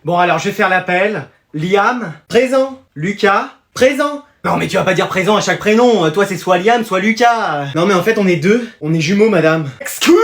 Bon alors je vais faire l'appel. Liam, présent. Lucas, présent. Non mais tu vas pas dire présent à chaque prénom, toi c'est soit Liam, soit Lucas. Non mais en fait on est deux, on est jumeaux madame. Excusez-moi.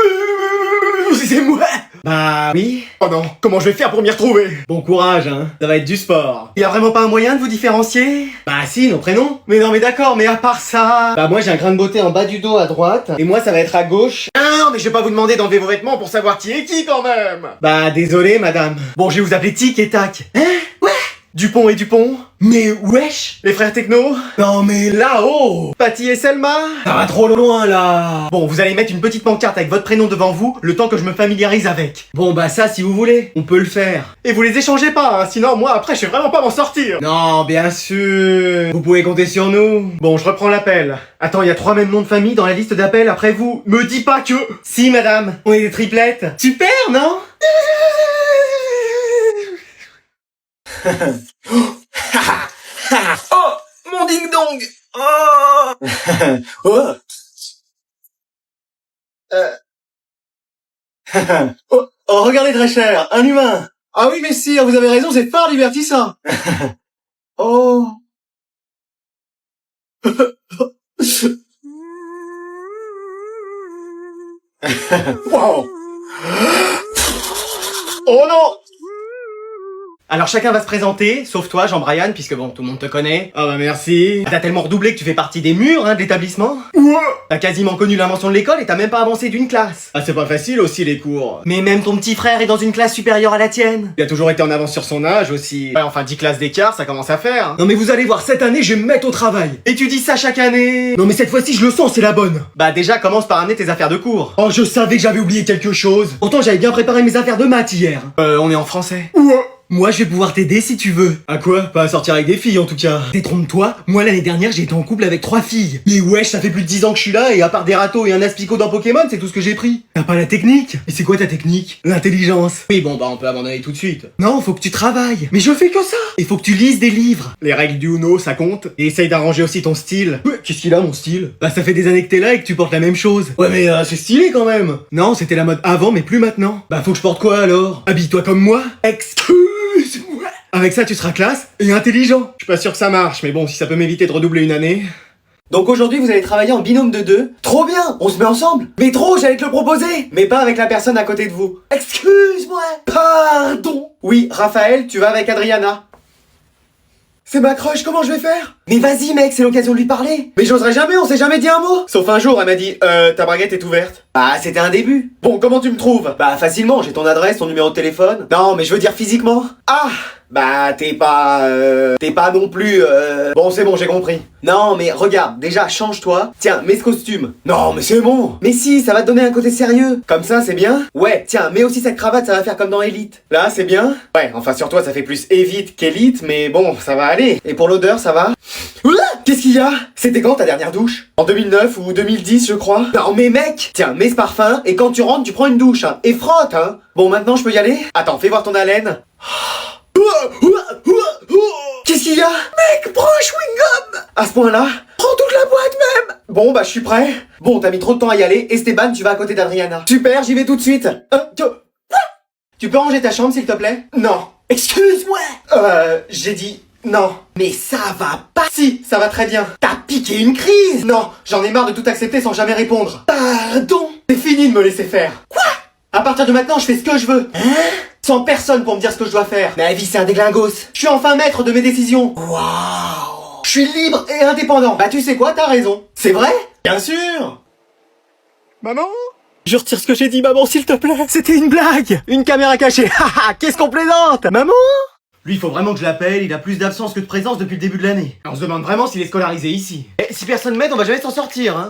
Bah oui. Oh non, comment je vais faire pour m'y retrouver? Bon courage hein, ça va être du sport. Y a vraiment pas un moyen de vous différencier? Bah si, nos prénoms. Mais non mais d'accord, mais à part ça... Bah moi j'ai un grain de beauté en bas du dos à droite, et moi ça va être à gauche. Ah non mais je vais pas vous demander d'enlever vos vêtements pour savoir qui est qui quand même. Bah désolé madame. Bon je vais vous appeler Tic et Tac. Hein? Ouais. Dupont et Dupont. Mais wesh. Les frères Techno. Non mais là-haut. Patty et Selma. Ça va trop loin là. Bon vous allez mettre une petite pancarte avec votre prénom devant vous, le temps que je me familiarise avec. Bon bah ça si vous voulez, on peut le faire. Et vous les échangez pas hein, sinon moi après je sais vraiment pas m'en sortir. Non bien sûr. Vous pouvez compter sur nous. Bon je reprends l'appel. Attends, il y a 3 mêmes noms de famille dans la liste d'appels après vous. Me dis pas que... Si madame, on est des triplettes. Super non? Oh, mon ding-dong. Oh. Oh. Oh, oh, regardez très cher, un humain. Ah oui, messire, vous avez raison, c'est fort divertissant. Oh. Wow. Oh non. Alors chacun va se présenter, sauf toi Jean-Brian, puisque bon, tout le monde te connaît. Ah bah merci. T'as tellement redoublé que tu fais partie des murs hein, de l'établissement. T'as quasiment connu l'invention de l'école et t'as même pas avancé d'une classe. Ah c'est pas facile aussi les cours. Mais même ton petit frère est dans une classe supérieure à la tienne. Il a toujours été en avance sur son âge aussi. Ouais, enfin 10 classes d'écart, ça commence à faire. Non mais vous allez voir, cette année je vais me mettre au travail. Et tu dis ça chaque année. Non mais cette fois-ci je le sens, c'est la bonne. Bah déjà commence par amener tes affaires de cours. Oh je savais que j'avais oublié quelque chose. Pourtant j'avais bien préparé mes affaires de maths hier. On est en français. Moi, je vais pouvoir t'aider si tu veux. À quoi? Pas à sortir avec des filles, en tout cas. Détrompe-toi, moi, l'année dernière, j'ai été en couple avec 3 filles. Mais wesh, ça fait plus de 10 ans que je suis là, et à part des râteaux et un aspicot dans Pokémon, c'est tout ce que j'ai pris. T'as pas la technique? Et c'est quoi ta technique? L'intelligence. Oui, bon, bah, on peut abandonner tout de suite. Non, faut que tu travailles. Mais je fais que ça. Il faut que tu lises des livres. Les règles du Uno, ça compte. Et essaye d'arranger aussi ton style. Qu'est-ce qu'il a, mon style? Bah, ça fait des années que t'es là et que tu portes la même chose. Ouais, mais c'est stylé quand même. Non, c'était la mode avant, mais plus maintenant. Bah, faut que je porte quoi alors? Habille-toi comme moi. Excuse-moi. Avec ça, tu seras classe et intelligent. Je suis pas sûr que ça marche, mais bon, si ça peut m'éviter de redoubler une année. Donc aujourd'hui, vous allez travailler en binôme de 2. Trop bien, on se met ensemble. Mais trop, j'allais te le proposer. Mais pas avec la personne à côté de vous. Excuse-moi. Pardon. Oui, Raphaël, tu vas avec Adriana. C'est ma crush, comment je vais faire? Mais vas-y mec, c'est l'occasion de lui parler. Mais j'oserais jamais, on s'est jamais dit un mot. Sauf un jour, elle m'a dit, ta braguette est ouverte. Bah, c'était un début. Bon, comment tu me trouves? Bah, facilement, j'ai ton adresse, ton numéro de téléphone. Non, mais je veux dire physiquement. Ah! Bah, t'es pas non plus, Bon, c'est bon, j'ai compris. Non, mais regarde, déjà, change-toi. Tiens, mets ce costume. Non, mais c'est bon. Mais si, ça va te donner un côté sérieux. Comme ça, c'est bien? Ouais, tiens, mets aussi cette cravate, ça va faire comme dans Elite. Là, c'est bien? Ouais, enfin, sur toi, ça fait plus Evite qu'Elite, mais bon, ça va aller. Et pour l'odeur, ça va? Qu'est-ce qu'il y a? C'était quand ta dernière douche? En 2009 ou 2010, je crois. Non, mais mec! Tiens, mets ce parfum, et quand tu rentres, tu prends une douche, hein. Et frotte, hein. Bon, maintenant, je peux y aller? Attends, fais voir ton haleine. Qu'est-ce qu'il y a? Mec, prends un chewing-gum! À ce point-là? Prends toute la boîte même! Bon, bah, je suis prêt. Bon, t'as mis trop de temps à y aller. Esteban, tu vas à côté d'Adriana. Super, j'y vais tout de suite. Tu peux ranger ta chambre, s'il te plaît? Non. Excuse-moi! J'ai dit non. Mais ça va pas. Si, ça va très bien. T'as piqué une crise! Non, j'en ai marre de tout accepter sans jamais répondre. Pardon? C'est fini de me laisser faire. Quoi? À partir de maintenant, je fais ce que je veux. Hein? Sans personne pour me dire ce que je dois faire. Ma vie, c'est un déglingos. Je suis enfin maître de mes décisions. Waouh. Je suis libre et indépendant. Bah tu sais quoi, t'as raison. C'est vrai? Bien sûr. Maman? Je retire ce que j'ai dit, maman, s'il te plaît. C'était une blague. Une caméra cachée. Haha, qu'est-ce qu'on plaisante? Maman? Lui, il faut vraiment que je l'appelle, il a plus d'absence que de présence depuis le début de l'année. On se demande vraiment s'il est scolarisé ici. Et si personne m'aide, on va jamais s'en sortir, hein.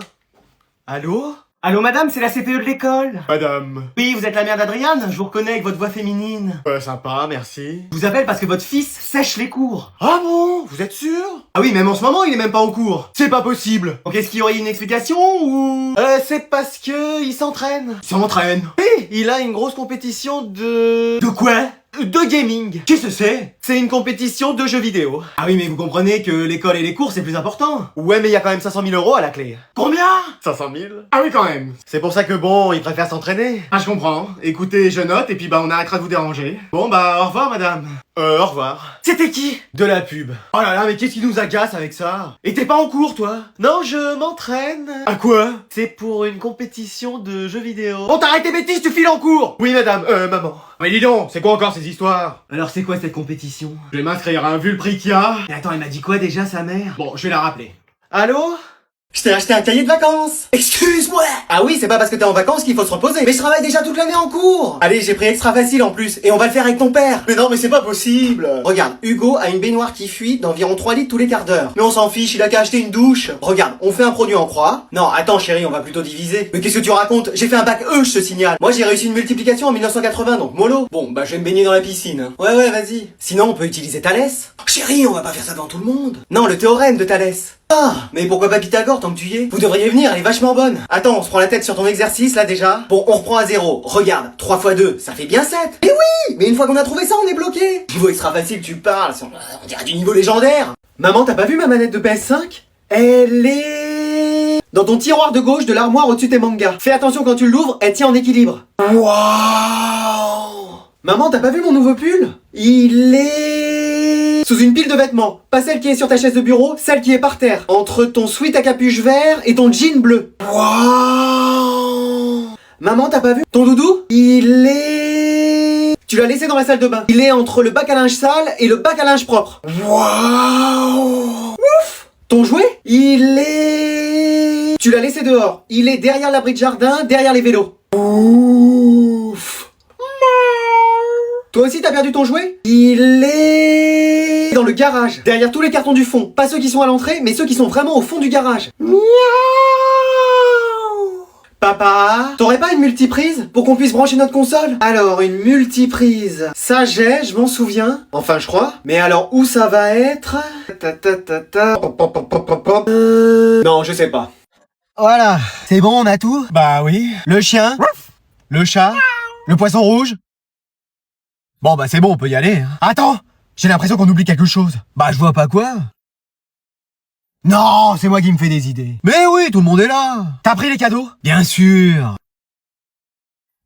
Allô? Allô madame, c'est la CPE de l'école. Madame. Oui, vous êtes la mère d'Adriane, je vous reconnais avec votre voix féminine. Sympa, merci. Je vous appelle parce que votre fils sèche les cours. Ah bon? Vous êtes sûr? Ah oui, même en ce moment, il est même pas en cours. C'est pas possible. Donc est-ce qu'il y aurait une explication ou... c'est parce que il s'entraîne. Il s'entraîne? Oui, il a une grosse compétition de... De quoi? De gaming. Qu'est-ce que c'est? C'est une compétition de jeux vidéo. Ah oui, mais vous comprenez que l'école et les cours, c'est plus important. Ouais, mais il y a quand même 500 000 euros à la clé. Combien? 500 000. Ah oui, quand même. C'est pour ça que bon, ils préfèrent s'entraîner. Ah, je comprends. Écoutez, je note, et puis bah, on arrêtera de vous déranger. Bon, bah, au revoir, madame. Au revoir. C'était qui? De la pub. Oh là là, mais qu'est-ce qui nous agace avec ça? Et t'es pas en cours, toi? Non, je m'entraîne. À quoi? C'est pour une compétition de jeux vidéo. Bon, t'arrêtes tes bêtises, tu files en cours. Oui, madame, maman. Mais dis donc, c'est quoi encore ces histoires? Alors, c'est quoi cette compétition? Je vais m'inscrire, hein, vu le prix qu'il y a. Mais attends, elle m'a dit quoi déjà, sa mère? Bon, je vais la rappeler. Allô? Je t'ai acheté un cahier de vacances. Excuse-moi. Ah oui, c'est pas parce que t'es en vacances qu'il faut se reposer. Mais je travaille déjà toute l'année en cours. Allez, j'ai pris extra facile en plus. Et on va le faire avec ton père. Mais non, mais c'est pas possible. Regarde, Hugo a une baignoire qui fuit d'environ 3 litres tous les quarts d'heure. Mais on s'en fiche, il a qu'à acheter une douche. Regarde, on fait un produit en croix. Non, attends chérie, on va plutôt diviser. Mais qu'est-ce que tu racontes? J'ai fait un bac E, je te signale. Moi j'ai réussi une multiplication en 1980, donc mollo. Bon, bah je vais me baigner dans la piscine. Ouais, vas-y. Sinon, on peut utiliser Thalès. Oh, chérie, on va pas faire ça devant tout le monde. Non, le théorème de Thalès. Ah, mais pourquoi pas Pythagore tant que tu y es? Vous devriez venir, elle est vachement bonne. Attends, on se prend la tête sur ton exercice là déjà. Bon, on reprend à 0. Regarde, 3 x 2, ça fait bien 7. Mais oui, mais une fois qu'on a trouvé ça, on est bloqué. Niveau extra facile, tu parles, on dirait du niveau légendaire. Maman, t'as pas vu ma manette de PS5? Elle est dans ton tiroir de gauche de l'armoire au-dessus de tes mangas. Fais attention quand tu l'ouvres, elle tient en équilibre. Waouh. Maman, t'as pas vu mon nouveau pull? Il est sous une pile de vêtements. Pas celle qui est sur ta chaise de bureau, celle qui est par terre. Entre ton sweat à capuche vert et ton jean bleu. Waouh. Maman, t'as pas vu ton doudou? Il est... Tu l'as laissé dans la salle de bain. Il est entre le bac à linge sale et le bac à linge propre. Waouh. Ouf. Ton jouet? Il est... Tu l'as laissé dehors. Il est derrière l'abri de jardin, derrière les vélos. Ouf. Toi aussi t'as perdu ton jouet? Il est dans le garage, derrière tous les cartons du fond. Pas ceux qui sont à l'entrée, mais ceux qui sont vraiment au fond du garage. Miaou. Papa, t'aurais pas une multiprise pour qu'on puisse brancher notre console? Alors, une multiprise, ça j'ai, je m'en souviens. Enfin, je crois. Mais alors, où ça va être? Non, je sais pas. Voilà, c'est bon, on a tout? Bah oui. Le chien, le chat, le poisson rouge. Bon bah c'est bon, on peut y aller. Hein. Attends, j'ai l'impression qu'on oublie quelque chose. Bah je vois pas quoi. Non, c'est moi qui me fais des idées. Mais oui, tout le monde est là. T'as pris les cadeaux? Bien sûr.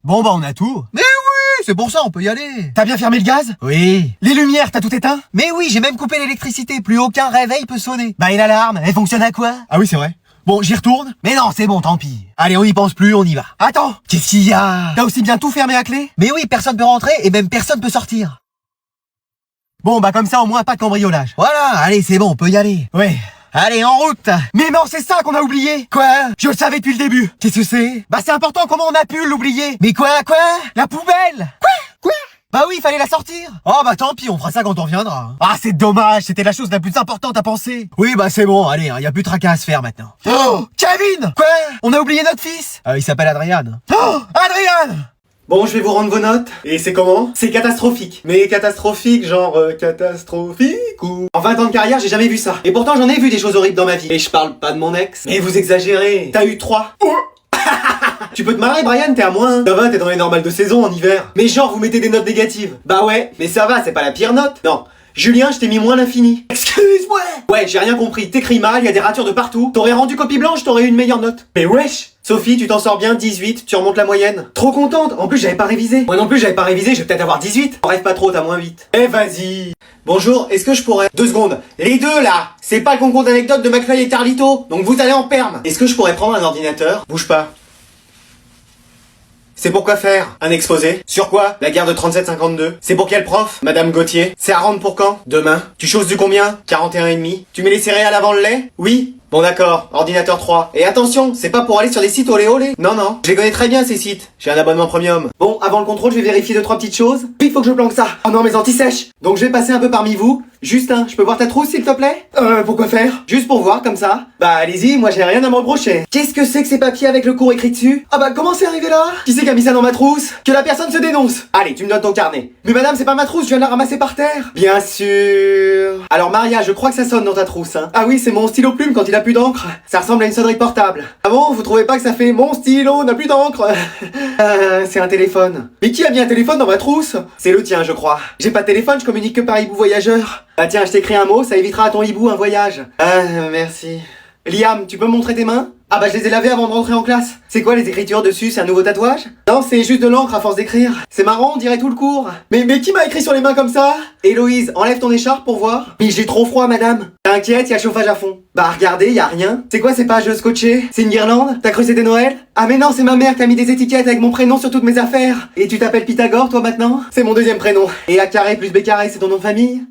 Bon bah on a tout. Mais oui, c'est pour ça, on peut y aller. T'as bien fermé le gaz? Oui. Les lumières, t'as tout éteint? Mais oui, j'ai même coupé l'électricité, plus aucun réveil peut sonner. Bah et l'alarme, elle fonctionne à quoi? Ah oui, c'est vrai. Bon, j'y retourne? Mais non, c'est bon, tant pis. Allez, on y pense plus, on y va. Attends, qu'est-ce qu'il y a? T'as aussi bien tout fermé à clé? Mais oui, personne peut rentrer et même personne peut sortir. Bon, bah comme ça, au moins, pas de cambriolage. Voilà, allez, c'est bon, on peut y aller. Ouais. Allez, en route. Mais non, c'est ça qu'on a oublié. Quoi? Je le savais depuis le début. Qu'est-ce que c'est? Bah c'est important, comment on a pu l'oublier? Mais quoi? La poubelle? Quoi? Bah oui, il fallait la sortir. Oh bah tant pis, on fera ça quand on reviendra. Ah c'est dommage, c'était la chose la plus importante à penser. Oui bah c'est bon, allez, y a plus de tracas à se faire maintenant. Oh, Kevin! Quoi? On a oublié notre fils? Il s'appelle Adrien. Oh, Adrien! Bon, je vais vous rendre vos notes. Et c'est comment? C'est catastrophique. Mais catastrophique, genre catastrophique ou... En 20 ans de carrière, j'ai jamais vu ça. Et pourtant, j'en ai vu des choses horribles dans ma vie. Et je parle pas de mon ex. Mais vous exagérez. T'as eu 3. Tu peux te marrer, Brian, t'es à moins. Ça va, t'es dans les normales de saison en hiver. Mais genre, vous mettez des notes négatives. Bah ouais, mais ça va, c'est pas la pire note. Non. Julien, je t'ai mis moins l'infini. Excuse-moi. Ouais, j'ai rien compris. T'écris mal, y a des ratures de partout. T'aurais rendu copie blanche, t'aurais eu une meilleure note. Mais wesh. Sophie, tu t'en sors bien, 18, tu remontes la moyenne. Trop contente. En plus, j'avais pas révisé. Moi non plus, j'avais pas révisé, je vais peut-être avoir 18. Rêve pas trop, t'as moins 8. Eh, vas-y. Bonjour, est-ce que je pourrais... 2 secondes. Les deux, là. C'est pas le concours d'anecdotes de McFly et Carlito. Donc vous allez en perme. Est-ce que je pourrais prendre un ordinateur? Bouge pas. C'est pour quoi faire? Un exposé? Sur quoi? La guerre de 37-52. C'est pour quel prof? Madame Gauthier. C'est à rendre pour quand? Demain. Tu choses du combien? 41,5. Tu mets les céréales avant le lait? Oui. Bon d'accord, ordinateur 3. Et attention, c'est pas pour aller sur des sites olé olé. Non, je les connais très bien ces sites. J'ai un abonnement premium. Bon, avant le contrôle, je vais vérifier 2-3 petites choses. Puis il faut que je planque ça. Oh non, mes anti-sèches. Donc je vais passer un peu parmi vous. Justin, je peux voir ta trousse s'il te plaît? Pourquoi faire? Juste pour voir comme ça. Bah allez-y, moi j'ai rien à me reprocher. Qu'est-ce que c'est que ces papiers avec le cours écrit dessus? Ah bah comment c'est arrivé là? Qui c'est qui a mis ça dans ma trousse? Que la personne se dénonce. Allez, tu me donnes ton carnet. Mais madame, c'est pas ma trousse, je viens de la ramasser par terre. Bien sûr. Alors Maria, je crois que ça sonne dans ta trousse, hein. Ah oui, c'est mon stylo plume quand il a plus d'encre. Ça ressemble à une sonnerie portable. Ah bon, vous trouvez pas que ça fait mon stylo n'a plus d'encre? C'est un téléphone. Mais qui a mis un téléphone dans ma trousse? C'est le tien, je crois. J'ai pas de téléphone, je communique que par hibou voyageur. Ah tiens, je t'écris un mot, ça évitera à ton hibou un voyage. Merci. Liam, tu peux me montrer tes mains? Ah bah je les ai lavées avant de rentrer en classe. C'est quoi les écritures dessus? C'est un nouveau tatouage? Non, c'est juste de l'encre à force d'écrire. C'est marrant, on dirait tout le cours. Mais qui m'a écrit sur les mains comme ça? Héloïse, enlève ton écharpe pour voir. Mais j'ai trop froid, madame. T'inquiète, y a le chauffage à fond. Bah regardez, y a rien. C'est quoi ces pages scotchées? C'est une guirlande? T'as cru c'était Noël? Ah mais non, c'est ma mère qui a mis des étiquettes avec mon prénom sur toutes mes affaires. Et tu t'appelles Pythagore toi maintenant? C'est mon deuxième prénom. Et A carré plus B carré, c'est ton nom de famille?